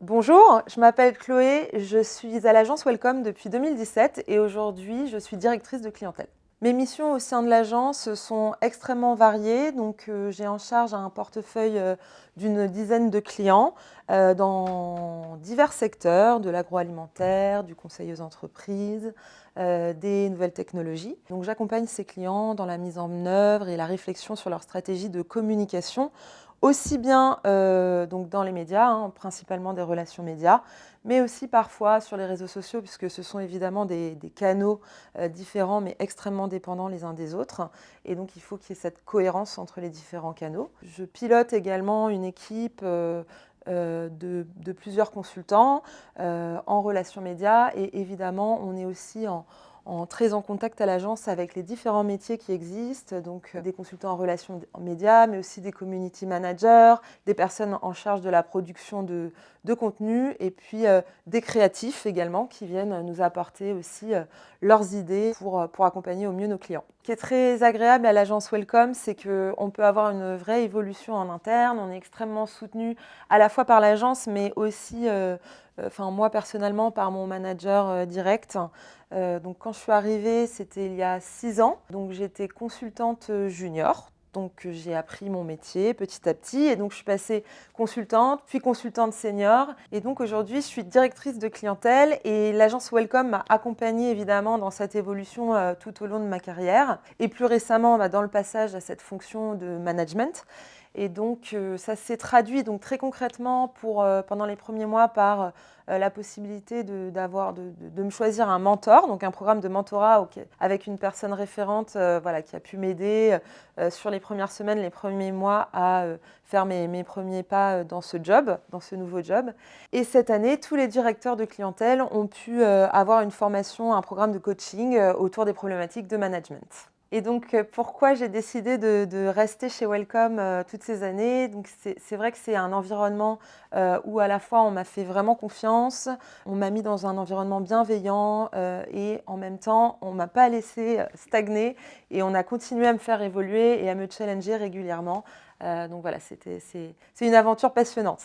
Bonjour, je m'appelle Chloé, je suis à l'agence Welcome depuis 2017 et aujourd'hui je suis directrice de clientèle. Mes missions au sein de l'agence sont extrêmement variées, donc j'ai en charge un portefeuille d'une dizaine de clients dans divers secteurs, de l'agroalimentaire, du conseil aux entreprises, des nouvelles technologies. Donc j'accompagne ces clients dans la mise en œuvre et la réflexion sur leur stratégie de communication, aussi bien donc dans les médias, principalement des relations médias, mais aussi parfois sur les réseaux sociaux, puisque ce sont évidemment des canaux différents, mais extrêmement dépendants les uns des autres. Et donc, il faut qu'il y ait cette cohérence entre les différents canaux. Je pilote également une équipe de plusieurs consultants en relations médias. Et évidemment, on est aussi très en contact à l'agence avec les différents métiers qui existent, donc des consultants en relations médias, mais aussi des community managers, des personnes en charge de la production de contenu, et puis des créatifs également qui viennent nous apporter aussi leurs idées pour accompagner au mieux nos clients. Ce qui est très agréable à l'agence Welcome, c'est qu'on peut avoir une vraie évolution en interne. On est extrêmement soutenu à la fois par l'agence, mais aussi moi personnellement par mon manager direct. Donc quand je suis arrivée, c'était il y a 6 ans. Donc j'étais consultante junior. Donc j'ai appris mon métier petit à petit et donc je suis passée consultante, puis consultante senior. Et donc aujourd'hui, je suis directrice de clientèle et l'agence Welcome m'a accompagnée évidemment dans cette évolution tout au long de ma carrière. Et plus récemment, dans le passage à cette fonction de management. Et donc ça s'est traduit donc très concrètement pendant les premiers mois par la possibilité de me choisir un mentor, donc un programme de mentorat avec une personne référente qui a pu m'aider sur les premières semaines, les premiers mois à faire mes premiers pas dans ce job, dans ce nouveau job. Et cette année, tous les directeurs de clientèle ont pu avoir une formation, un programme de coaching autour des problématiques de management. Et donc, pourquoi j'ai décidé de rester chez Welcome toutes ces années? Donc, c'est vrai que c'est un environnement où à la fois on m'a fait vraiment confiance, on m'a mis dans un environnement bienveillant et en même temps, on ne m'a pas laissé stagner et on a continué à me faire évoluer et à me challenger régulièrement. Donc voilà, c'est une aventure passionnante.